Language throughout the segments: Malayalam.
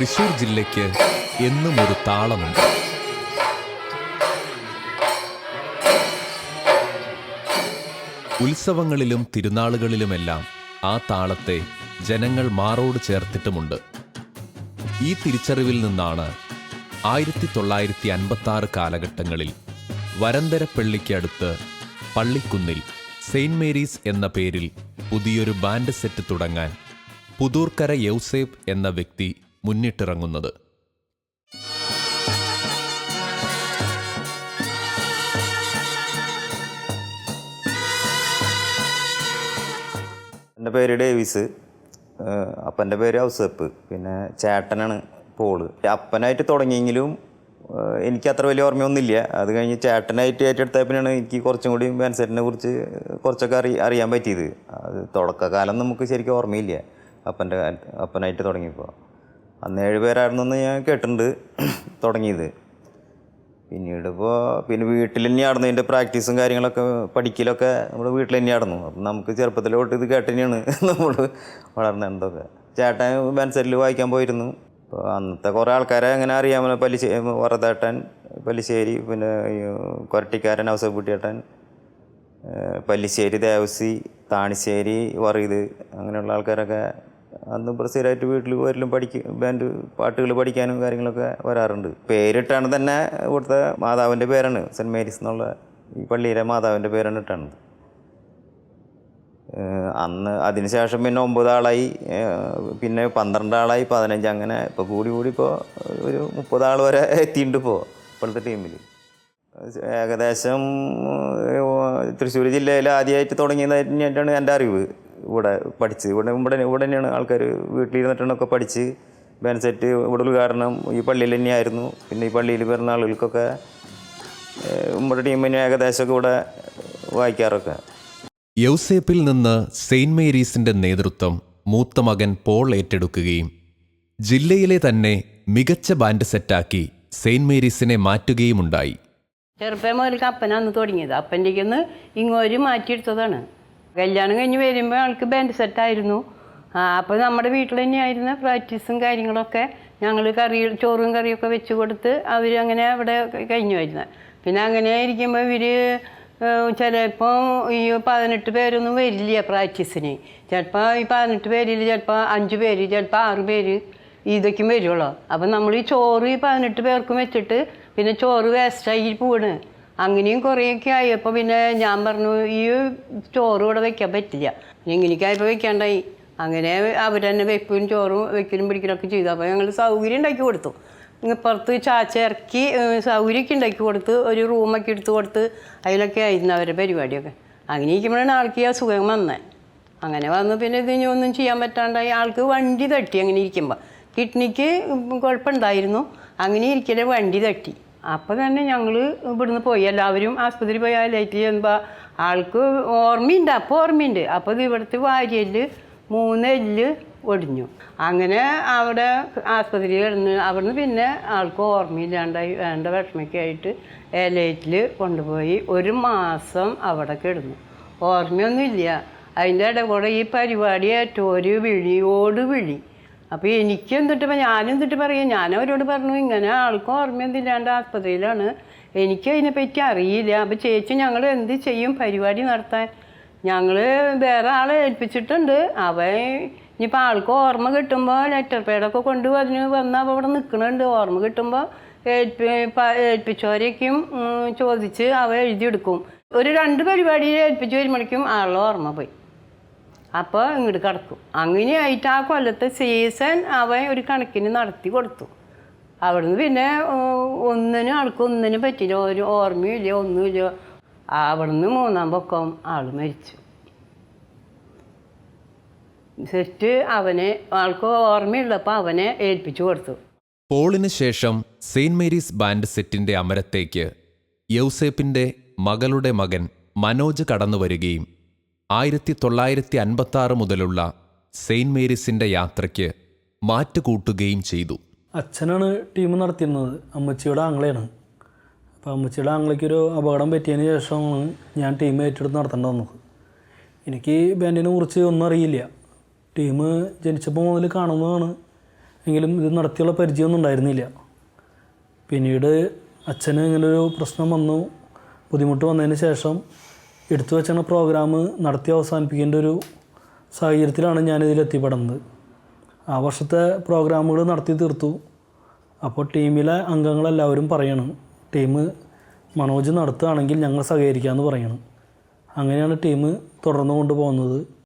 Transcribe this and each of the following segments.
തൃശൂർ ജില്ലയ്ക്ക് എന്നും ഒരു താളമുണ്ട്. ഉത്സവങ്ങളിലും തിരുനാളുകളിലുമെല്ലാം ആ താളത്തെ ജനങ്ങൾ മാറോട് ചേർത്തിട്ടുമുണ്ട്. ഈ തിരിച്ചറിവിൽ നിന്നാണ് 1956 കാലഘട്ടങ്ങളിൽ വരന്തരപ്പള്ളിക്കടുത്ത് പള്ളിക്കുന്നിൽ സെയിന്റ് മേരീസ് എന്ന പേരിൽ പുതിയൊരു ബാൻഡ് സെറ്റ് തുടങ്ങാൻ പുതൂർക്കര യൗസേപ്പ് എന്ന വ്യക്തി മുന്നിട്ടിറങ്ങുന്നത്. എൻ്റെ പേര് ഡേവിസ്, അപ്പൻ്റെ പേര് ഔസേപ്പ്, പിന്നെ ചേട്ടനാണ് പോള്. അപ്പനായിട്ട് തുടങ്ങിയെങ്കിലും എനിക്ക് അത്ര വലിയ ഓർമ്മയൊന്നുമില്ല. അത് കഴിഞ്ഞ് ചേട്ടനായിട്ട് ഏറ്റെടുത്തപ്പോഴാണ് എനിക്ക് കുറച്ചും കൂടി ബാൻഡ് സെറ്റിനെ കുറിച്ച് കുറച്ചൊക്കെ അറിയാൻ പറ്റിയത്. അത് തുടക്കകാലം നമുക്ക് ശരിക്കും ഓർമ്മയില്ല. അപ്പനായിട്ട് തുടങ്ങിയപ്പോൾ അന്ന് 7 പേരായിരുന്നു എന്ന് ഞാൻ കേട്ടിട്ടുണ്ട് തുടങ്ങിയത്. പിന്നീട് പിന്നെ വീട്ടിൽ തന്നെയായിരുന്നു ഇതിൻ്റെ പ്രാക്ടീസും കാര്യങ്ങളൊക്കെ, പഠിക്കലൊക്കെ നമ്മൾ വീട്ടിൽ തന്നെയായിരുന്നു. അപ്പം നമുക്ക് ചെറുപ്പത്തിൽ തൊട്ട് ഇത് കേട്ട് തന്നെയാണ് നമ്മൾ വളർന്നതൊക്കെ. ചേട്ടൻ ബാൻഡ് സെറ്റിൽ വായിക്കാൻ പോയിരുന്നു. അപ്പോൾ അന്നത്തെ കുറേ ആൾക്കാരെ അങ്ങനെ അറിയാമല്ലോ. വറദേട്ടൻ, പല്ലിശ്ശേരി, പിന്നെ കൊരട്ടിക്കാരൻ ഔസേപ്പുട്ടിയേട്ടൻ, പല്ലിശ്ശേരി ദേവസി, താണിശ്ശേരി വറീദ്, അങ്ങനെയുള്ള ആൾക്കാരൊക്കെ അന്ന് സ്ഥിരമായിട്ട് വീട്ടിൽ വരലും ബാൻഡ് പാട്ടുകൾ പഠിക്കാനും കാര്യങ്ങളൊക്കെ വരാറുണ്ട്. പേരിട്ടാണ് തന്നെ ഇവിടുത്തെ മാതാവിൻ്റെ പേരാണ്, സെൻറ്റ് മേരീസ് എന്നുള്ള ഈ പള്ളിയിലെ മാതാവിൻ്റെ പേരാണ് ഇട്ടാണ്. അന്ന് അതിനുശേഷം പിന്നെ 9 ആളായി, പിന്നെ 12 ആളായി, 15, അങ്ങനെ ഇപ്പോൾ കൂടി ഇപ്പോൾ ഒരു 30 ആൾ വരെ എത്തിയിട്ടുണ്ട് ഇപ്പോഴത്തെ ടീമിൽ. ഏകദേശം തൃശ്ശൂർ ജില്ലയിൽ ആദ്യമായിട്ട് തുടങ്ങിയതായിട്ടാണ് എൻ്റെ അറിവ്. ഇവിടെ തന്നെയാണ് ആൾക്കാർ വീട്ടിലിരുന്നിട്ടൊക്കെ പഠിച്ച് ബാൻഡ് സെറ്റ് ഇവിടെ ഉദ്ഘാടനം ഈ പള്ളിയിൽ തന്നെയായിരുന്നു. പിന്നെ ഈ പള്ളിയിൽ വരുന്ന ആളുകൾക്കൊക്കെ നമ്മുടെ ടീമിനെ ഏകദേശമൊക്കെ ഇവിടെ വായിക്കാറൊക്കെ. യൗസേപ്പിൽ നിന്ന് സെയിന്റ് മേരീസിന്റെ നേതൃത്വം മൂത്ത മകൻ പോൾ ഏറ്റെടുക്കുകയും ജില്ലയിലെ തന്നെ മികച്ച ബാൻഡ് സെറ്റാക്കി സെയിന്റ് മേരീസിനെ മാറ്റുകയുമുണ്ടായി. ചെറുപ്പം മുതൽ അപ്പനാണ് തുടങ്ങിയത്. അപ്പൻ്റെക്കൊന്ന് ഇങ്ങോട്ട് മാറ്റിയെടുത്തതാണ്. കല്യാണം കഴിഞ്ഞ് വരുമ്പോൾ ആൾക്ക് ബാൻഡ് സെറ്റായിരുന്നു. അപ്പോൾ നമ്മുടെ വീട്ടിൽ തന്നെയായിരുന്ന പ്രാക്ടീസും കാര്യങ്ങളൊക്കെ ഞങ്ങൾ ചോറും കറിയൊക്കെ വെച്ച് കൊടുത്ത് അവരങ്ങനെ അവിടെ കഴിഞ്ഞു വരുന്നത്. പിന്നെ അങ്ങനെ ഇരിക്കുമ്പോൾ ഇവർ ചിലപ്പോൾ ഈ 18 പേരൊന്നും വരില്ല പ്രാക്ടീസിന്. ചിലപ്പോൾ ഈ 18 പേരിൽ ചിലപ്പോൾ 5 പേര്, ചിലപ്പോൾ 6 പേര് ഇതൊക്കെയും വരുള്ളൂ. അപ്പം നമ്മൾ ഈ ചോറ് ഈ 18 പേർക്കും വെച്ചിട്ട് പിന്നെ ചോറ് വേസ്റ്റായി പോവാണ്. അങ്ങനെയും കുറേയൊക്കെ ആയപ്പോൾ പിന്നെ ഞാൻ പറഞ്ഞു ഈ ചോറ് ഇവിടെ വെക്കാൻ പറ്റില്ല. ഇങ്ങനെയൊക്കെയായപ്പോൾ വെക്കാണ്ടായി. അങ്ങനെ അവർ തന്നെ വെപ്പും ചോറും വെക്കലും പിടിക്കലൊക്കെ ചെയ്തു. അപ്പോൾ ഞങ്ങൾ സൗകര്യം ഉണ്ടാക്കി കൊടുത്തു. പുറത്ത് ചാച്ചിറക്കി സൗകര്യമൊക്കെ ഉണ്ടാക്കി കൊടുത്ത് ഒരു റൂമൊക്കെ എടുത്ത് കൊടുത്ത് അതിലൊക്കെ ആയിരുന്നു അവരുടെ പരിപാടിയൊക്കെ. അങ്ങനെ ഇരിക്കുമ്പോഴാണ് ആൾക്ക് ആ സുഖം വന്നത്. അങ്ങനെ വന്ന് പിന്നെ ഇതിന് ഒന്നും ചെയ്യാൻ പറ്റാണ്ടായി. ആൾക്ക് വണ്ടി തട്ടി. അങ്ങനെ ഇരിക്കുമ്പോൾ കിഡ്നിക്ക് കുഴപ്പമുണ്ടായിരുന്നു. അങ്ങനെ ഇരിക്കലെ വണ്ടി തട്ടി. അപ്പോൾ തന്നെ ഞങ്ങൾ ഇവിടുന്ന് പോയി. എല്ലാവരും ആസ്പത്രി പോയി ലൈറ്റ് ചെയ്യുമ്പോൾ ആൾക്ക് ഓർമ്മയുണ്ട്. അപ്പോൾ ഓർമ്മയുണ്ട്. അപ്പോൾ ഇത് ഇവിടുത്തെ വാരിയല് 3 എല്ല് ഒടിഞ്ഞു. അങ്ങനെ അവിടെ ആസ്പത്രിയിൽ കിടന്ന് അവിടുന്ന് പിന്നെ ആൾക്ക് ഓർമ്മയില്ലാണ്ടായി. വേണ്ട വിഷമൊക്കെ ആയിട്ട് ലൈറ്റിൽ കൊണ്ടുപോയി 1 മാസം അവിടെ കിടന്നു. ഓർമ്മയൊന്നുമില്ല. അതിൻ്റെ ഇടകൂടെ ഈ പരിപാടി ഏറ്റൊരു വിളിയോട് വിളി. അപ്പോൾ എനിക്ക് ഞാനെന്തിട്ട് പറയും, ഞാനവരോട് പറഞ്ഞു ഇങ്ങനെ ആൾക്ക് ഓർമ്മയൊന്നുമില്ലാണ്ട് ആസ്പത്രിയിലാണ്, എനിക്ക് അതിനെപ്പറ്റി അറിയില്ല. അപ്പോൾ ചേച്ചി ഞങ്ങൾ എന്ത് ചെയ്യും പരിപാടി നടത്താൻ? ഞങ്ങൾ വേറെ ആളെ ഏൽപ്പിച്ചിട്ടുണ്ട്. ഇനിയിപ്പോൾ ആൾക്ക് ഓർമ്മ കിട്ടുമ്പോൾ ലെറ്റർ പേഡൊക്കെ കൊണ്ടുവന്ന് അപ്പോൾ അവിടെ നിൽക്കുന്നുണ്ട്. ഓർമ്മ കിട്ടുമ്പോൾ ഏൽപ്പിച്ചവരേക്കും ചോദിച്ച് എഴുതിയെടുക്കും. ഒരു 2 പരിപാടിയിൽ ഏൽപ്പിച്ച് വരുമ്പോഴേക്കും ആളുടെ ഓർമ്മ പോയി. അപ്പോൾ ഇങ്ങോട്ട് കിടക്കും. അങ്ങനെയായിട്ട് ആ കൊല്ലത്തെ സീസൺ ഒരു കണക്കിന് നടത്തി കൊടുത്തു. അവിടുന്ന് പിന്നെ ആൾക്കൊന്നിനും പറ്റില്ല. ഒരു ഓർമ്മയില്ല, ഒന്നുമില്ല. അവിടുന്ന് 3-ാം പൊക്കം ആൾ മരിച്ചു. സെറ്റ് ആൾക്ക് ഓർമ്മയുള്ളപ്പോൾ അവനെ ഏൽപ്പിച്ചു കൊടുത്തു. പോളിന് ശേഷം സെയിന്റ് മേരീസ് ബാൻഡ് സെറ്റിന്റെ അമരത്തേക്ക് യൗസേപ്പിന്റെ മകളുടെ മകൻ മനോജ് കടന്നു വരികയും 1956 മുതലുള്ള സെയിന്റ് മേരീസിന്റെ യാത്രയ്ക്ക് മാറ്റുകൂട്ടുകയും ചെയ്തു. അച്ഛനാണ് ടീം നടത്തിയിരുന്നത്. അമ്മച്ചിയുടെ ആങ്ങളെയാണ്. അപ്പോൾ അമ്മച്ചിയുടെ ആങ്ങളയ്ക്കൊരു അപകടം പറ്റിയതിന് ശേഷമാണ് ഞാൻ ടീം ഏറ്റെടുത്ത് നടത്തേണ്ടി വന്നത്. എനിക്ക് ബാൻഡിനെ കുറിച്ച് ഒന്നും അറിയില്ല. ടീം ജനിച്ചപ്പോൾ മുതൽ കാണുന്നതാണ്. എങ്കിലും ഇത് നടത്തിയുള്ള പരിചയമൊന്നും ഉണ്ടായിരുന്നില്ല. പിന്നീട് അച്ഛന് ഇങ്ങനൊരു പ്രശ്നം വന്നു, ബുദ്ധിമുട്ട് വന്നതിന് ശേഷം എടുത്തു വെച്ച പ്രോഗ്രാം നടത്തി അവസാനിപ്പിക്കേണ്ട ഒരു സാഹചര്യത്തിലാണ് ഞാനിതിലെത്തിപ്പെടുന്നത്. ആ വർഷത്തെ പ്രോഗ്രാമുകൾ നടത്തി തീർത്തു. അപ്പോൾ ടീമിലെ അംഗങ്ങളെല്ലാവരും പറയണം, ടീം മനോജ് നടത്തുകയാണെങ്കിൽ ഞങ്ങൾ സഹകരിക്കാമെന്ന് പറയണം. അങ്ങനെയാണ് ടീം തുടർന്നു കൊണ്ടുപോകുന്നത്.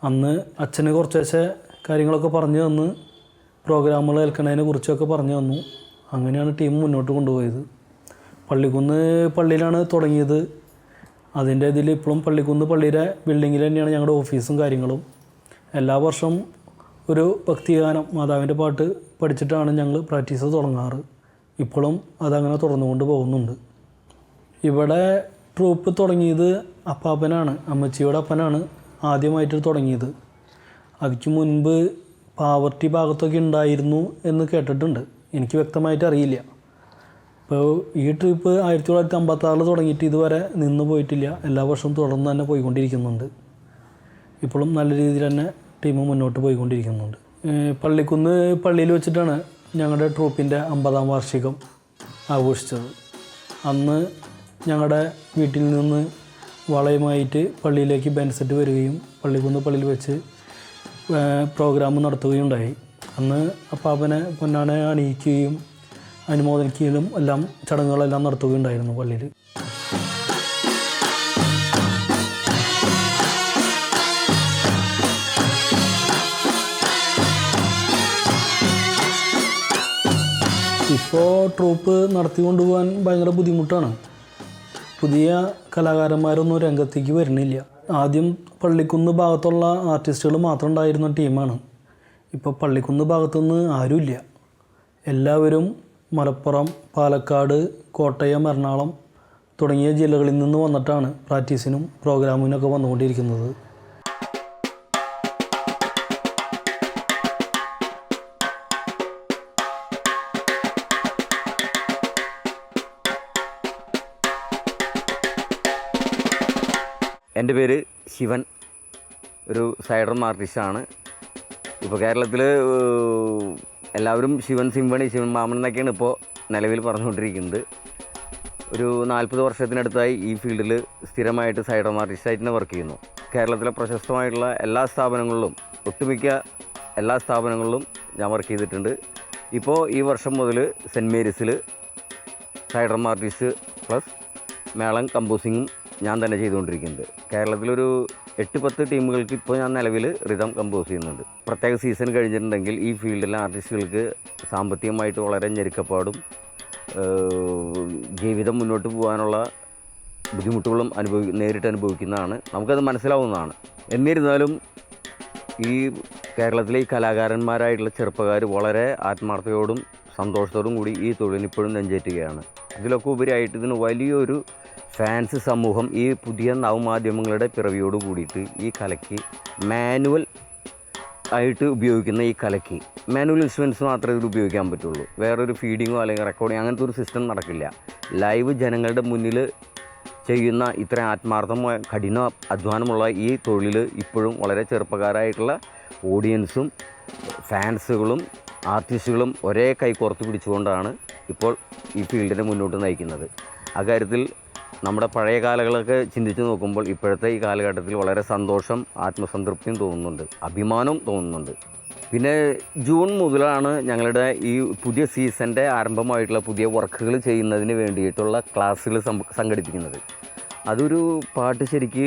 അന്ന് അച്ഛന് കുറച്ചേശ്ശെ കാര്യങ്ങളൊക്കെ പറഞ്ഞു തന്ന് പ്രോഗ്രാമുകൾ ഏൽക്കുന്നതിനെ കുറിച്ചൊക്കെ പറഞ്ഞു തന്നു. അങ്ങനെയാണ് ടീം മുന്നോട്ട് കൊണ്ടുപോയത്. പള്ളിക്കുന്ന് പള്ളിയിലാണ് തുടങ്ങിയത്. അതിൻ്റെ ഇതിൽ ഇപ്പോഴും പള്ളിക്കുന്ന് പള്ളിയുടെ ബിൽഡിങ്ങിൽ തന്നെയാണ് ഞങ്ങളുടെ ഓഫീസും കാര്യങ്ങളും. എല്ലാ വർഷവും ഒരു ഭക്തിഗാനം മാതാവിൻ്റെ പാട്ട് പഠിച്ചിട്ടാണ് ഞങ്ങൾ പ്രാക്ടീസ് തുടങ്ങാറ്. ഇപ്പോഴും അതങ്ങനെ തുടർന്നുകൊണ്ട് പോകുന്നുണ്ട്. ഇവിടെ ട്രൂപ്പ് തുടങ്ങിയത് അപ്പാപ്പനാണ്, അമ്മച്ചിയുടെ അപ്പനാണ് ആദ്യമായിട്ട് തുടങ്ങിയത്. അതിക്ക് മുൻപ് പാവർട്ടി ഭാഗത്തൊക്കെ ഉണ്ടായിരുന്നു എന്ന് കേട്ടിട്ടുണ്ട്. എനിക്ക് വ്യക്തമായിട്ട് അറിയില്ല. ഇപ്പോൾ ഈ ട്രിപ്പ് 1956 തുടങ്ങിയിട്ട് ഇതുവരെ നിന്ന് പോയിട്ടില്ല. എല്ലാ വർഷവും തുടർന്ന് തന്നെ പോയിക്കൊണ്ടിരിക്കുന്നുണ്ട്. ഇപ്പോഴും നല്ല രീതിയിൽ തന്നെ ടീം മുന്നോട്ട് പോയിക്കൊണ്ടിരിക്കുന്നുണ്ട്. പള്ളിക്കുന്ന് പള്ളിയിൽ വെച്ചിട്ടാണ് ഞങ്ങളുടെ ട്രൂപ്പിൻ്റെ 50-ാം വാർഷികം ആഘോഷിച്ചത്. അന്ന് ഞങ്ങളുടെ വീട്ടിൽ നിന്ന് വളയുമായിട്ട് പള്ളിയിലേക്ക് ബാൻഡ് സെറ്റ് വരികയും പള്ളിക്കുന്ന് പള്ളിയിൽ വെച്ച് പ്രോഗ്രാം നടത്തുകയുണ്ടായി. അന്ന് അപ്പാപ്പനെ പൊന്നാട അണിയിക്കുകയും അനുമോദിക്കുകയും എല്ലാം ചടങ്ങുകളെല്ലാം നടത്തുകയുണ്ടായിരുന്നു പള്ളിയിൽ. ഇപ്പോൾ ട്രൂപ്പ് നടത്തിക്കൊണ്ടുപോകാൻ ഭയങ്കര ബുദ്ധിമുട്ടാണ്. പുതിയ കലാകാരന്മാരൊന്നും രംഗത്തേക്ക് വരുന്നില്ല. ആദ്യം പള്ളിക്കുന്ന് ഭാഗത്തുള്ള ആർട്ടിസ്റ്റുകൾ മാത്രം ഉണ്ടായിരുന്ന ടീമാണ്. ഇപ്പോൾ പള്ളിക്കുന്ന് ഭാഗത്തുനിന്ന് ആരുമില്ല. എല്ലാവരും മലപ്പുറം, പാലക്കാട്, കോട്ടയം, എറണാകുളം തുടങ്ങിയ ജില്ലകളിൽ നിന്ന് വന്നിട്ടാണ് പ്രാക്ടീസിനും പ്രോഗ്രാമിനൊക്കെ വന്നുകൊണ്ടിരിക്കുന്നത്. എൻ്റെ പേര് ശിവൻ, ഒരു സൈഡ് ഡ്രം ആർട്ടിസ്റ്റാണ്. ഇപ്പോൾ കേരളത്തിൽ എല്ലാവരും ശിവൻ സിംഫണി, ശിവൻ മാമൻ എന്നൊക്കെയാണ് ഇപ്പോൾ നിലവിൽ പറഞ്ഞുകൊണ്ടിരിക്കുന്നത്. ഒരു 40 വർഷത്തിനടുത്തായി ഈ ഫീൽഡിൽ സ്ഥിരമായിട്ട് സൈഡ് ഡ്രം ആർട്ടിസ്റ്റായിട്ട് തന്നെ വർക്ക് ചെയ്യുന്നു. കേരളത്തിലെ പ്രശസ്തമായിട്ടുള്ള എല്ലാ സ്ഥാപനങ്ങളിലും, ഒട്ടുമിക്ക എല്ലാ സ്ഥാപനങ്ങളിലും ഞാൻ വർക്ക് ചെയ്തിട്ടുണ്ട്. ഇപ്പോൾ ഈ വർഷം മുതൽ സെൻറ്റ് മേരീസിൽ സൈഡ് ഡ്രം ആർട്ടിസ്റ്റ് പ്ലസ് മേളം കമ്പോസിങ്ങും ഞാൻ തന്നെ ചെയ്തുകൊണ്ടിരിക്കുന്നുണ്ട്. കേരളത്തിലൊരു 8-10 ടീമുകൾക്ക് ഇപ്പോൾ ഞാൻ നിലവിൽ റിതം കമ്പോസ് ചെയ്യുന്നുണ്ട്. പ്രത്യേക സീസൺ കഴിഞ്ഞിട്ടുണ്ടെങ്കിൽ ഈ ഫീൽഡിലെ ആർട്ടിസ്റ്റുകൾക്ക് സാമ്പത്തികമായിട്ട് വളരെ ഞെരുക്കപ്പാടും ജീവിതം മുന്നോട്ട് പോകാനുള്ള ബുദ്ധിമുട്ടുകളും നേരിട്ട് അനുഭവിക്കുന്നതാണ്. നമുക്കത് മനസ്സിലാവുന്നതാണ്. എന്നിരുന്നാലും ഈ കേരളത്തിലെ ഈ കലാകാരന്മാരായിട്ടുള്ള ചെറുപ്പക്കാർ വളരെ ആത്മാർത്ഥതയോടും സന്തോഷത്തോടും കൂടി ഈ തൊഴിലിനിപ്പോഴും നെഞ്ചേറ്റുകയാണ്. ഇതിലൊക്കെ ഉപരിയായിട്ട് ഇതിന് വലിയൊരു ഫാൻസ് സമൂഹം ഈ പുതിയ നവമാധ്യമങ്ങളുടെ പിറവിയോട് കൂടിയിട്ട് ഈ കലയ്ക്ക് മാനുവൽ ആയിട്ട് ഉപയോഗിക്കുന്ന ഈ കലയ്ക്ക് മാനുവൽ ഇൻസ്ട്രുമെൻറ്റ്സ് മാത്രമേ ഇത് ഉപയോഗിക്കാൻ പറ്റുള്ളൂ. വേറൊരു ഫീഡിങ്ങോ അല്ലെങ്കിൽ റെക്കോർഡിങ്ങോ അങ്ങനത്തെ ഒരു സിസ്റ്റം നടക്കില്ല. ലൈവ് ജനങ്ങളുടെ മുന്നിൽ ചെയ്യുന്ന ഇത്ര ആത്മാർത്ഥമായ കഠിന അധ്വാനമുള്ള ഈ തൊഴിൽ ഇപ്പോഴും വളരെ ചെറുപ്പക്കാരായിട്ടുള്ള ഓഡിയൻസും ഫാൻസുകളും ആർട്ടിസ്റ്റുകളും ഒരേ കൈകോർത്ത് പിടിച്ചുകൊണ്ടാണ് ഇപ്പോൾ ഈ ഫീൽഡിനെ മുന്നോട്ട് നയിക്കുന്നത്. അക്കാര്യത്തിൽ നമ്മുടെ പഴയ കാലങ്ങളൊക്കെ ചിന്തിച്ച് നോക്കുമ്പോൾ ഇപ്പോഴത്തെ ഈ കാലഘട്ടത്തിൽ വളരെ സന്തോഷം, ആത്മസംതൃപ്തിയും തോന്നുന്നുണ്ട്, അഭിമാനവും തോന്നുന്നുണ്ട്. പിന്നെ ജൂൺ മുതലാണ് ഞങ്ങളുടെ ഈ പുതിയ സീസണിൻ്റെ ആരംഭമായിട്ടുള്ള പുതിയ വർക്കുകൾ ചെയ്യുന്നതിന് വേണ്ടിയിട്ടുള്ള ക്ലാസ്സുകൾ സംഘടിപ്പിക്കുന്നത്. അതൊരു പാട്ട് ശരിക്ക്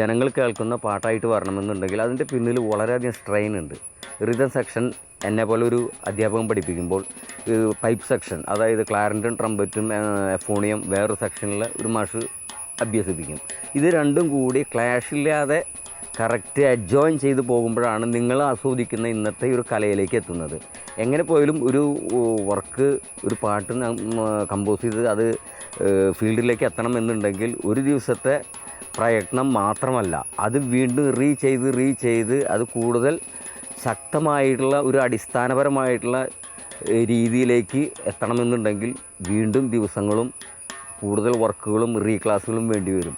ജനങ്ങൾ കേൾക്കുന്ന പാട്ടായിട്ട് വരണമെന്നുണ്ടെങ്കിൽ അതിൻ്റെ പിന്നിൽ വളരെയധികം സ്ട്രെയിൻ ഉണ്ട്. റിതം സെക്ഷൻ എന്നെപ്പോലെ ഒരു അധ്യാപകൻ പഠിപ്പിക്കുമ്പോൾ പൈപ്പ് സെക്ഷൻ, അതായത് ക്ലാരൻറ്റും ട്രംപറ്റും എഫോണിയം വേറൊരു സെക്ഷനിൽ ഒരു മാഷ് അഭ്യസിപ്പിക്കും. ഇത് രണ്ടും കൂടി ക്ലാഷില്ലാതെ കറക്റ്റ് അഡ്ജോയിൻ ചെയ്ത് പോകുമ്പോഴാണ് നിങ്ങൾ ആസ്വദിക്കുന്ന ഇന്നത്തെ ഒരു കലയിലേക്ക് എത്തുന്നത്. എങ്ങനെ പോയാലും ഒരു വർക്ക്, ഒരു പാട്ട് കമ്പോസ് ചെയ്ത് അത് ഫീൽഡിലേക്ക് എത്തണം എന്നുണ്ടെങ്കിൽ ഒരു ദിവസത്തെ പ്രയത്നം മാത്രമല്ല, അത് വീണ്ടും റീ ചെയ്ത് അത് കൂടുതൽ ശക്തമായിട്ടുള്ള ഒരു അടിസ്ഥാനപരമായിട്ടുള്ള രീതിയിലേക്ക് എത്തണമെന്നുണ്ടെങ്കിൽ വീണ്ടും ദിവസങ്ങളും കൂടുതൽ വർക്കുകളും റീ ക്ലാസ്സുകളും വേണ്ടി വരും.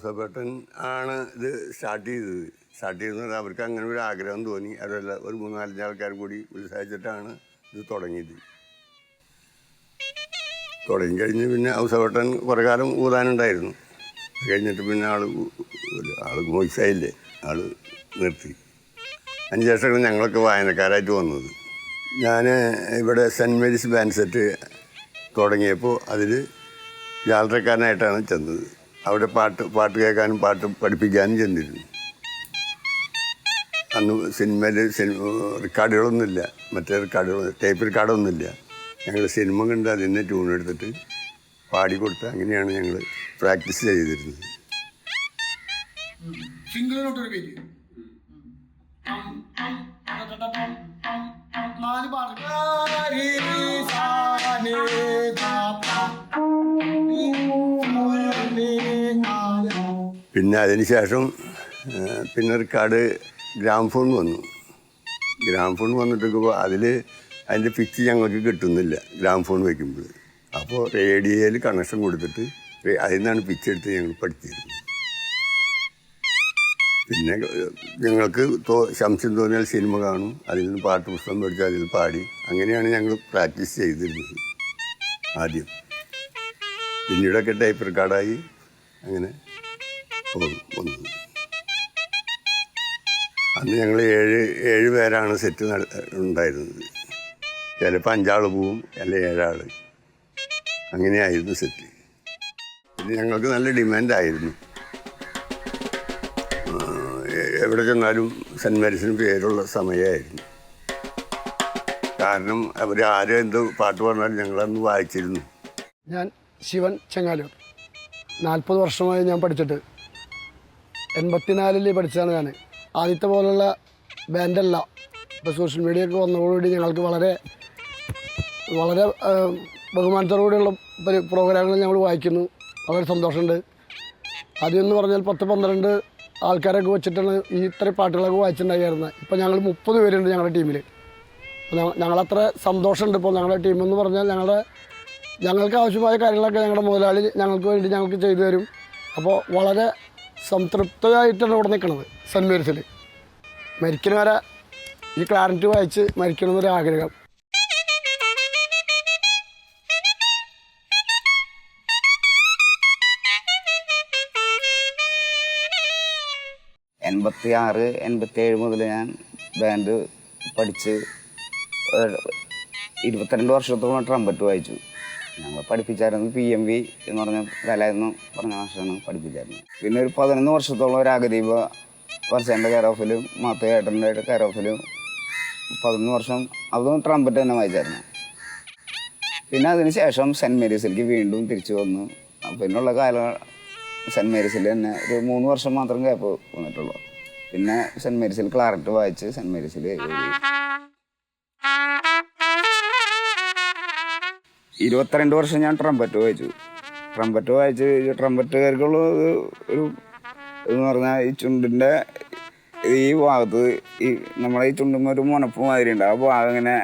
ഔസേപ്പേട്ടൻ ആണ് ഇത് സ്റ്റാർട്ട് ചെയ്തത് അവർക്ക് അങ്ങനെ ഒരു ആഗ്രഹം തോന്നി. അവരെല്ലാം ഒരു 3-4 ആൾക്കാരും കൂടി ഉത്സാഹിച്ചിട്ടാണ് ഇത് തുടങ്ങിയത്. തുടങ്ങിക്കഴിഞ്ഞ് പിന്നെ ഔസേപ്പേട്ടൻ കുറേ കാലം ഊതാനുണ്ടായിരുന്നു. കഴിഞ്ഞിട്ട് പിന്നെ ആൾ മോശമായില്ലേ, ആൾ നിർത്തി. അതിനുശേഷമാണ് ഞങ്ങളൊക്കെ വായനക്കാരായിട്ട് വന്നത്. ഞാൻ ഇവിടെ സെൻറ്റ് മേരീസ് ബാൻഡ് സെറ്റ് തുടങ്ങിയപ്പോൾ അതിൽ ജാലറക്കാരനായിട്ടാണ് ചെന്നത്. അവിടെ പാട്ട് കേൾക്കാനും പാട്ട് പഠിപ്പിക്കാനും ചെന്നിരുന്നു. അന്ന് റെക്കോർഡുകളൊന്നുമില്ല, മറ്റേ ടേപ്പ് റെക്കോർഡൊന്നുമില്ല. ഞങ്ങൾ സിനിമ കണ്ട് അതിനെ ട്യൂൺ എടുത്തിട്ട് പാടിക്കൊടുത്ത് അങ്ങനെയാണ് ഞങ്ങൾ പ്രാക്ടീസ് ചെയ്തിരുന്നത്. പിന്നെ അതിന് ശേഷം പിന്നെ റെക്കോർഡ് ഗ്രാംഫോൺ വന്നു. ഗ്രാംഫോൺ വന്നിട്ട് അതിൽ അതിൻ്റെ പിച്ച് ഞങ്ങൾക്ക് കിട്ടുന്നില്ല ഗ്രാംഫോൺ വയ്ക്കുമ്പോൾ. അപ്പോൾ റേഡിയോയിൽ കണക്ഷൻ കൊടുത്തിട്ട് അതിൽ നിന്നാണ് പിച്ച് എടുത്ത് ഞങ്ങൾ പഠിച്ചിരുന്നത്. പിന്നെ ഞങ്ങൾക്ക് സംശയം തോന്നിയാൽ സിനിമ കാണും, അതിൽ നിന്ന് പാട്ട് പുസ്തകം പഠിച്ച് അതിൽ പാടി, അങ്ങനെയാണ് ഞങ്ങൾ പ്രാക്ടീസ് ചെയ്തിരുന്നത് ആദ്യം. പിന്നീടൊക്കെ ടൈപ്പ് റെക്കോർഡായി അങ്ങനെ വന്നു. അന്ന് ഞങ്ങൾ 7 പേരാണ് സെറ്റ് ഉണ്ടായിരുന്നത്. ചിലപ്പോൾ 5 ആൾ പോവും, അല്ലെങ്കിൽ 7 ആൾ, അങ്ങനെയായിരുന്നു സെറ്റ്. പിന്നെ ഞങ്ങൾക്ക് നല്ല ഡിമാൻഡായിരുന്നു. എവിടെ ചെന്നാലും സെൻറ്റ് മേരീസിന് പേരുള്ള സമയമായിരുന്നു. കാരണം അവർ ആരും എന്ത് പാട്ട് പറഞ്ഞാലും ഞങ്ങളന്ന് വായിച്ചിരുന്നു. ഞാൻ ശിവൻ ചെങ്ങാലൂർ. 40 വർഷമായി ഞാൻ പഠിച്ചിട്ട്. 84 പഠിച്ചതാണ് ഞാൻ. ആദ്യത്തെ പോലുള്ള ബാൻഡല്ല. ഇപ്പോൾ സോഷ്യൽ മീഡിയ ഒക്കെ വന്നതോടുകൂടി ഞങ്ങൾക്ക് വളരെ വളരെ ബഹുമാനത്തോടുകൂടിയുള്ള പ്രോഗ്രാമുകൾ ഞങ്ങൾ വായിക്കുന്നു. വളരെ സന്തോഷമുണ്ട്. ആദ്യം എന്ന് പറഞ്ഞാൽ 10-12 ആൾക്കാരൊക്കെ വെച്ചിട്ടാണ് ഈ ഇത്രയും പാട്ടുകളൊക്കെ വായിച്ചിട്ടുണ്ടായിരുന്നത്. ഇപ്പോൾ ഞങ്ങൾ 30 പേരുണ്ട് ഞങ്ങളുടെ ടീമിൽ. ഞങ്ങളത്ര സന്തോഷമുണ്ട്. ഇപ്പോൾ ഞങ്ങളുടെ ടീമെന്ന് പറഞ്ഞാൽ ഞങ്ങൾക്ക് ആവശ്യമായ കാര്യങ്ങളൊക്കെ ഞങ്ങളുടെ മുതലാളി ഞങ്ങൾക്ക് വേണ്ടി ഞങ്ങൾക്ക് ചെയ്തു തരും. അപ്പോൾ വളരെ സംതൃപ്തമായിട്ടാണ് ഇവിടെ നിൽക്കുന്നത് സെൻറ്റ് മേരീസിൽ. മരിക്കണ വരെ ഈ ക്ലാരിനെറ്റ് വായിച്ച് മരിക്കണമെന്നൊരാഗ്രഹം. '86, '87 മുതൽ ഞാൻ ബാൻഡ് പഠിച്ച് 22 വർഷത്തോളം ട്രംപറ്റ് വായിച്ചു. ഞങ്ങൾ പഠിപ്പിച്ചായിരുന്നു PMV എന്ന് പറഞ്ഞ കലായെന്ന് പറഞ്ഞ മാഷാണ് പഠിപ്പിച്ചായിരുന്നു. പിന്നെ ഒരു 11 വർഷത്തോളം രാഗദീപ വർഷേൻ്റെ കെയർ ഓഫിലും മാത്തയേട്ടൻ്റെ കെയർ ഓഫിലും 11 വർഷം അതും ട്രംപറ്റ് തന്നെ വായിച്ചായിരുന്നു. പിന്നെ അതിന് ശേഷം സെൻറ്റ് മേരീസിലേക്ക് വീണ്ടും തിരിച്ചു വന്നു. പിന്നുള്ള കാലം സെൻറ്റ് മേരീസിൽ തന്നെ ഒരു 3 വർഷം മാത്രം ഗ്യാപ്പ് വന്നിട്ടുള്ളൂ. പിന്നെ സെൻറ്റ് മേരീസിൽ ക്ലാരറ്റ് വായിച്ച് സെൻറ്റ് മേരീസിൽ 22 വർഷം ഞാൻ ട്രംപറ്റ് വായിച്ചു. ട്രംപറ്റുകാർക്കുള്ള ഒരു എന്ന് പറഞ്ഞാൽ ഈ ചുണ്ടിൻ്റെ ഈ ഭാഗത്ത് ഈ നമ്മളെ ഈ ചുണ്ടുമ്പോൾ ഒരു മുനപ്പ് മാതിരി ഉണ്ട്. ആ ഭാഗം ഇങ്ങനെ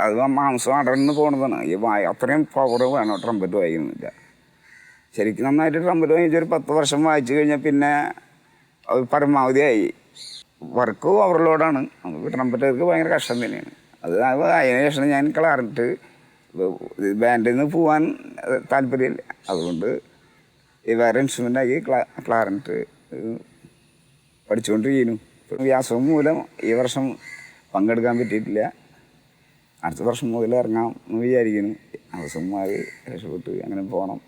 അത് മാംസം അടർന്ന് പോകുന്നതാണ്. ഈ അത്രയും പവർ വേണം ട്രംപറ്റ് വായിക്കുന്നില്ല. ശരിക്കും നന്നായിട്ട് ട്രംപറ്റ് വായിച്ച് ഒരു 10 വർഷം വായിച്ചു കഴിഞ്ഞാൽ പിന്നെ അത് പരമാവധിയായി. വർക്ക് ഓവർലോഡാണ്. നമുക്ക് ട്രംപറ്റുകാർക്ക് ഭയങ്കര കഷ്ടം തന്നെയാണ്. അതിന് ശേഷം ഞാൻ ക്ലാരറ്റ് ബാൻഡിൽ നിന്ന് പോകാൻ താല്പര്യമില്ല. അതുകൊണ്ട് ഈ വേറെ ഇൻസ്ട്രുമെൻ്റാക്കി ക്ലാരറ്റ് പഠിച്ചുകൊണ്ടിരിക്കുന്നു. വ്യാസം മൂലം ഈ വർഷം പങ്കെടുക്കാൻ പറ്റിയിട്ടില്ല. അടുത്ത വർഷം മുതൽ ഇറങ്ങാം എന്ന് വിചാരിക്കുന്നു. അവസരമായി രക്ഷപ്പെട്ട് അങ്ങനെ പോകണം.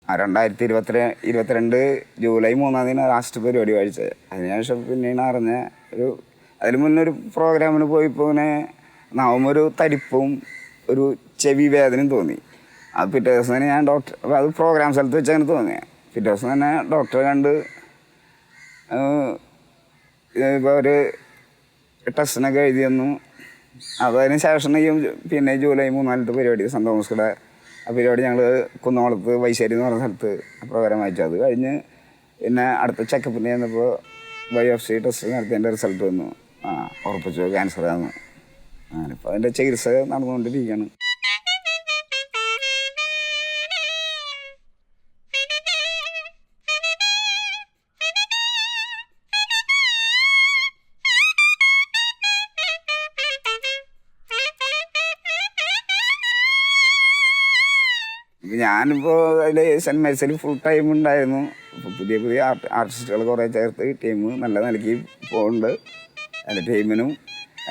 2022 ജൂലൈ 3 ലാസ്റ്റ് പരിപാടി കഴിച്ചത്. അതിനുശേഷം പിന്നെയാണ് അറിഞ്ഞ അതിന് മുന്നൊരു പ്രോഗ്രാമിന് പോയപ്പോൾ ഇങ്ങനെ നാവുമൊരു തരിപ്പും ഒരു ചെവി വേദനയും തോന്നി. അത് പിറ്റേ ദിവസം തന്നെ ഞാൻ അത് പ്രോഗ്രാം സ്ഥലത്ത് വെച്ച് അങ്ങനെ തോന്നി. പിറ്റേ ദിവസം തന്നെ ഡോക്ടറെ കണ്ട് ഇപ്പോൾ ഒരു ടെസ്റ്റിനൊക്കെ എഴുതി തന്നു. അതിന് ശേഷം പിന്നെ ജൂലൈ 3 പരിപാടി സെൻറ്റ് തോമസ്കയുടെ ആ പരിപാടി ഞങ്ങൾ കുന്നോളത്ത് വൈശ്ശേരി എന്ന് പറഞ്ഞ സ്ഥലത്ത് പ്രോഗ്രാം വായിച്ചു. അത് കഴിഞ്ഞ് പിന്നെ അടുത്ത ചെക്കപ്പിന് ചെന്നപ്പോൾ ബയോപ്സി ടെസ്റ്റ് നടത്തിയതിൻ്റെ റിസൾട്ട് വന്നു. ഉറപ്പിച്ചു ക്യാൻസറാണ്. ഞാനിപ്പോൾ അതിൻ്റെ ചികിത്സ നടന്നുകൊണ്ടിരിക്കുകയാണ്. ഞാനിപ്പോൾ അതിൽ സെൻറ്റ് മേരീസിൽ ഫുൾ ടൈം ഉണ്ടായിരുന്നു. ഇപ്പോൾ പുതിയ ആർട്ടിസ്റ്റുകൾ കുറേ ചേർത്ത് ടീം നല്ല നിലയ്ക്ക് പോകുന്നുണ്ട്. എൻ്റെ ടീമിനും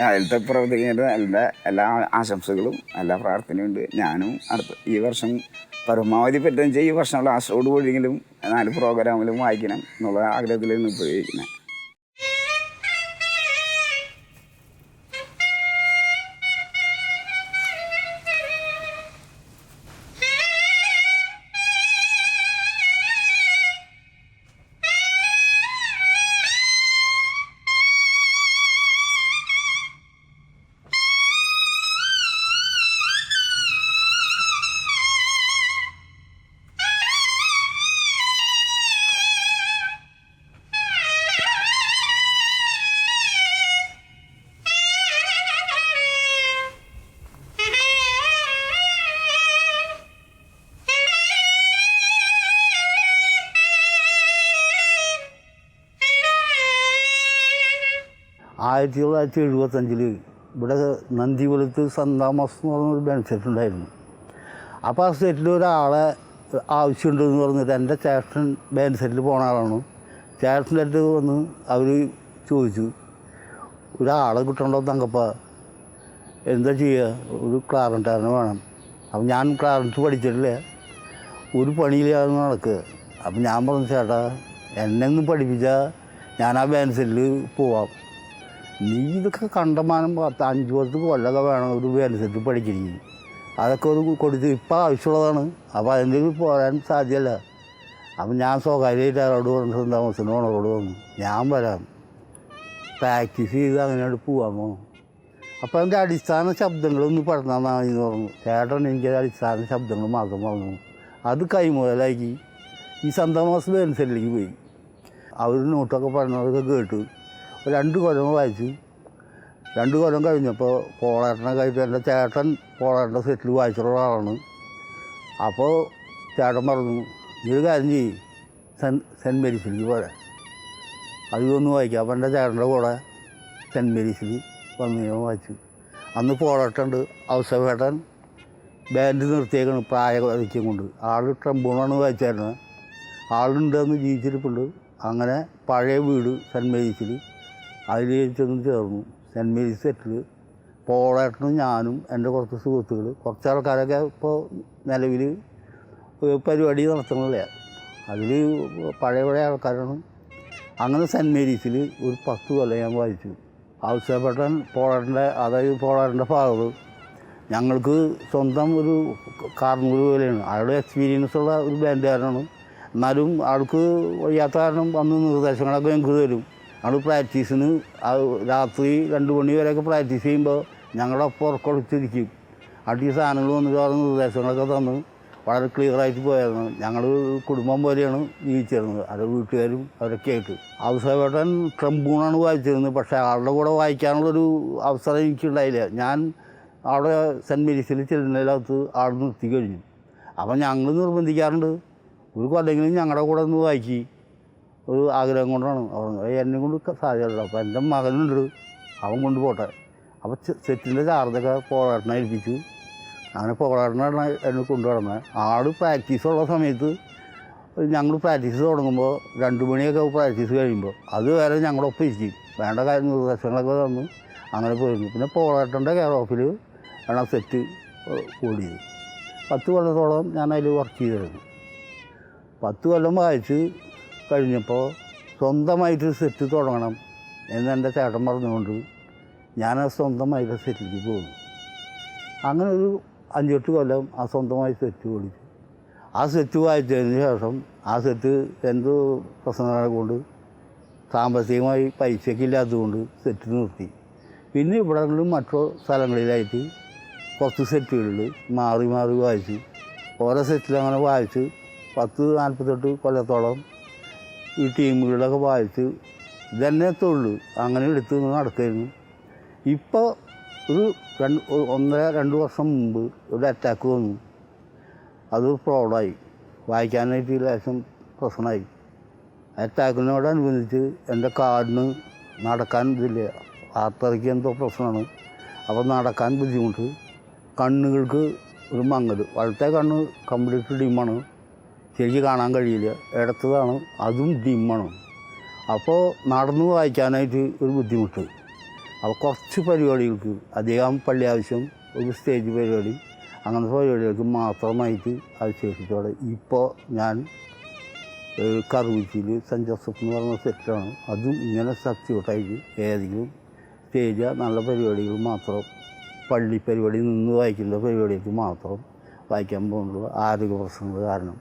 അതിലത്തെ പ്രവർത്തിക്കുന്നതിൻ്റെ എല്ലാ ആശംസകളും എല്ലാ പ്രാർത്ഥനയുണ്ട്. ഞാനും ഈ വർഷം പരമാവധി പറ്റുമെന്ന് വെച്ചാൽ ഈ വർഷം ലാസ്റ്റോട് കൂടിയെങ്കിലും 4 പ്രോഗ്രാമിലും വായിക്കണം എന്നുള്ള ആഗ്രഹത്തിലാണ് ഇപ്പോൾ ഇരിക്കുന്നത്. ആയിരത്തി 1975 ഇവിടെ നന്ദിപുരത്ത് സന്താമസ് എന്ന് പറഞ്ഞൊരു ബാൻഡ് സെറ്റ് ഉണ്ടായിരുന്നു. അപ്പോൾ ആ സെറ്റിൽ ഒരാളെ ആവശ്യമുണ്ടെന്ന് പറഞ്ഞിട്ട് എൻ്റെ ചേട്ടൻ ബാൻഡ് സെറ്റിൽ പോണ ആളാണ്. ചേട്ടൻ്റെ അടുത്ത് വന്ന് അവർ ചോദിച്ചു, ഒരാളെ കിട്ടണ്ടോ തങ്കപ്പ, എന്താ ചെയ്യുക, ഒരു ക്ലാരനറ്റുകാരനെ വേണം. അപ്പം ഞാൻ ക്ലാരനറ്റ് പഠിച്ചിട്ടില്ല, ഒരു പണിയില്ലാതെ നടക്കുക. അപ്പം ഞാൻ പറഞ്ഞു, ചേട്ടാ എന്നെ ഒന്ന് പഠിപ്പിച്ചാൽ ഞാൻ ആ ബാൻഡ് സെറ്റിൽ പോവാം. നീ ഇതൊക്കെ കണ്ടമാനം 5-10 കൊല്ലമൊക്കെ വേണം ഒരു ബാൻഡ് സെറ്റ് പഠിച്ചിരിക്കും. അതൊക്കെ ഒരു കൊടുത്ത് ഇപ്പം ആവശ്യമുള്ളതാണ്. അപ്പോൾ അതിൻ്റെ പോരാൻ സാധ്യമല്ല. അപ്പം ഞാൻ സ്വകാര്യമായിട്ട് അവരോട് പറഞ്ഞു, സന്താമസിൻ്റെ ഓണറോട് പറഞ്ഞു, ഞാൻ വരാം, പ്രാക്ടീസ് ചെയ്ത് അങ്ങനെയോട് പോകാൻ പോകും. അപ്പോൾ അതിൻ്റെ അടിസ്ഥാന ശബ്ദങ്ങളൊന്ന് പഠിത്തമെന്ന് പറഞ്ഞു. ചേട്ടൻ എനിക്കത് അടിസ്ഥാന ശബ്ദങ്ങൾ മാത്രം പറഞ്ഞു. അത് കൈമുതലാക്കി ഈ സന്താമസ് ബാൻഡ് സെറ്റിലേക്ക് പോയി. അവർ നോട്ടൊക്കെ പറഞ്ഞതൊക്കെ കേട്ട് 2 കൊല്ലം വായിച്ചു. 2 കൊല്ലം കഴിഞ്ഞപ്പോൾ പോളേട്ടനെ കഴിച്ച് എൻ്റെ ചേട്ടൻ പോളേട്ടൻ്റെ സെറ്റിൽ വായിച്ചിട്ടുള്ള ആളാണ്. അപ്പോൾ ചേട്ടൻ പറഞ്ഞു, ഈ ഒരു കാര്യം ചെയ്യും, സെൻറ്റ് മേരീസിലേക്ക് പോരാ, അതൊന്ന് വായിക്കാം. അപ്പോൾ എൻ്റെ ചേട്ടൻ്റെ കൂടെ സെൻറ്റ് മേരീസിൽ വന്ന് വായിച്ചു. അന്ന് പോളേട്ടുണ്ട്, ഔസവേട്ടൻ ബാൻഡ് നിർത്തിയേക്കാണ് പ്രായവധിക്കും കൊണ്ട്. ആൾ ട്രംബൂണാണ് വായിച്ചായിരുന്നത്. ആളുണ്ടെന്ന് ജീവിച്ചിരിപ്പുണ്ട്. അങ്ങനെ പഴയ വീട് സെൻറ്റ് മേരീസിൽ അതിൽ ചെന്ന് ചേർന്നു. സെൻറ്റ് മേരീസ് സെറ്റിൽ പോളേട്ടനും ഞാനും എൻ്റെ കുറച്ച് സുഹൃത്തുക്കൾ, കുറച്ച് ആൾക്കാരൊക്കെ ഇപ്പോൾ നിലവിൽ പരിപാടി നടത്തുന്നില്ല. അതിൽ പഴയ ആൾക്കാരാണ്. അങ്ങനെ സെൻറ്റ് മേരീസിൽ ഒരു 10 കൊല്ലം ഞാൻ വായിച്ചു. ഔസേപ്പേട്ടൻ പോളേട്ടൻ്റെ, അതായത് പോളേട്ടൻ്റെ ഫാദർ, ഞങ്ങൾക്ക് സ്വന്തം ഒരു കാർണൂർ പോലെയാണ്. അയാളുടെ എക്സ്പീരിയൻസ് ഉള്ള ഒരു ബാൻഡുകാരനാണ്. എന്നാലും ആൾക്ക് വയ്യാത്ത കാരണം അന്ന് നിർദ്ദേശങ്ങളൊക്കെ ഞങ്ങൾക്ക് തരും. ഞങ്ങൾ പ്രാക്ടീസിന് രാത്രി 2 മണി വരെയൊക്കെ പ്രാക്ടീസ് ചെയ്യുമ്പോൾ ഞങ്ങളുടെ ഒപ്പം ഉറക്കൊളിച്ചിരിക്കും. അടി സാധനങ്ങൾ വന്നിട്ട് അവരുടെ നിർദ്ദേശങ്ങളൊക്കെ തന്ന് വളരെ ക്ലിയറായിട്ട് പോയായിരുന്നു. ഞങ്ങൾ കുടുംബം പോലെയാണ് ജീവിച്ചിരുന്നത്, അവരുടെ വീട്ടുകാരും അവരൊക്കെ ആയിട്ട്. ഔസേപ്പേട്ടൻ ട്രംബൂണാണ് വായിച്ചിരുന്നത്. പക്ഷേ ആളുടെ കൂടെ വായിക്കാനുള്ളൊരു അവസരം എനിക്കുണ്ടായില്ല. ഞാൻ അവിടെ സെൻറ്റ് മേരീസിൽ ചെല്ലുന്നതിനകത്ത് ആൾ നിർത്തി കഴിഞ്ഞു. അപ്പം ഞങ്ങൾ നിർബന്ധിക്കാറുണ്ട്, ഒരു കൊല്ലെങ്കിലും ഞങ്ങളുടെ കൂടെ ഒന്ന് വായിക്കി, ഒരു ആഗ്രഹം കൊണ്ടാണ്. എന്നെ കൊണ്ട് സാധ്യമല്ല. അപ്പോൾ എൻ്റെ മകനുണ്ട്, അവൻ കൊണ്ടുപോട്ടെ. അപ്പോൾ സെറ്റിൻ്റെ ചാർജൊക്കെ പോളേട്ടനെ ഏൽപ്പിച്ചു. അങ്ങനെ പോളേട്ടനാണ് എന്നെ കൊണ്ടു നടന്നത്. ആൾ പ്രാക്ടീസുള്ള സമയത്ത് ഞങ്ങൾ പ്രാക്ടീസ് തുടങ്ങുമ്പോൾ 2 മണിയൊക്കെ പ്രാക്ടീസ് കഴിയുമ്പോൾ അതുവരെ ഞങ്ങളൊപ്പം ഇരിക്കും. വേണ്ട കാര്യം നിർദ്ദേശങ്ങളൊക്കെ തന്നു അങ്ങനെ പോയിരുന്നു. പിന്നെ പോളേട്ടൻ്റെ കെയർ ഓഫിൽ ആണ് സെറ്റ് കൂടിയത്. 10 കൊല്ലത്തോളം ഞാൻ അതിൽ വർക്ക് ചെയ്തിരുന്നു. 10 കൊല്ലം വായിച്ച് കഴിഞ്ഞപ്പോൾ സ്വന്തമായിട്ട് സെറ്റ് തുടങ്ങണം എന്നെൻ്റെ ചേട്ടൻ പറഞ്ഞുകൊണ്ട് ഞാൻ സ്വന്തമായിട്ട് സെറ്റിലേക്ക് പോകുന്നു. അങ്ങനെ ഒരു 5-8 കൊല്ലം ആ സ്വന്തമായി സെറ്റ് ഓടിച്ചു. ആ സെറ്റ് വായിച്ചതിന് ശേഷം ആ സെറ്റ് എന്തോ പ്രശ്നങ്ങളെ കൊണ്ട് സാമ്പത്തികമായി പൈസയ്ക്ക് ഇല്ലാത്തതുകൊണ്ട് സെറ്റ് നിർത്തി. പിന്നെ ഇവിടങ്ങളിലും മറ്റു സ്ഥലങ്ങളിലായിട്ട് കുറച്ച് സെറ്റുകളിൽ മാറി മാറി വായിച്ചു. ഓരോ സെറ്റിലങ്ങനെ വായിച്ച് 10-48 കൊല്ലത്തോളം ഈ ടീമുകളിലൊക്കെ വായിച്ച് ഇതന്നെ തൊഴിൽ അങ്ങനെ എടുത്ത് നടക്കായിരുന്നു. ഇപ്പോൾ ഒരു 1-2 വർഷം മുമ്പ് ഒരു അറ്റാക്ക് വന്നു. അത് ഫ്രോഡായി, വായിക്കാനായിട്ട് ലേശം പ്രശ്നമായി. അറ്റാക്കിനോടനുബന്ധിച്ച് എൻ്റെ കാലിന് നടക്കാൻ ഇതില്ല, ആർട്ടറിക്ക് എന്തോ പ്രശ്നമാണ്. അപ്പോൾ നടക്കാൻ ബുദ്ധിമുട്ട്, കണ്ണുകൾക്ക് ഒരു മങ്ങൽ. വലത്തെ കണ്ണ് കംപ്ലീറ്റ് ഡിമ്മാണ്, ശരിക്കും കാണാൻ കഴിയില്ല. ഇടത്തതാണ്, അതും ഡിമ്മാണ്. അപ്പോൾ നടന്നു വായിക്കാനായിട്ട് ഒരു ബുദ്ധിമുട്ട്. അപ്പോൾ കുറച്ച് പരിപാടികൾക്ക്, അധികം പള്ളി ആവശ്യം, ഒരു സ്റ്റേജ് പരിപാടി, അങ്ങനത്തെ പരിപാടികൾക്ക് മാത്രമായിട്ട് അത് ശേഷിച്ചോടെ. ഇപ്പോൾ ഞാൻ കറുകുറ്റിയിൽ സെൻറ്റ് ജോസഫ് എന്ന് പറഞ്ഞ സെറ്റാണ്, അതും ഇങ്ങനെ സബ്സ്റ്റിറ്റ്യൂട്ടായിട്ട് ഏതെങ്കിലും സ്റ്റേജ് നല്ല പരിപാടികൾ മാത്രം, പള്ളി പരിപാടി നിന്ന് വായിക്കേണ്ട പരിപാടിക്ക് മാത്രം വായിക്കാൻ പോകുന്നത് ആരോഗ്യ പ്രശ്നങ്ങൾ കാരണം.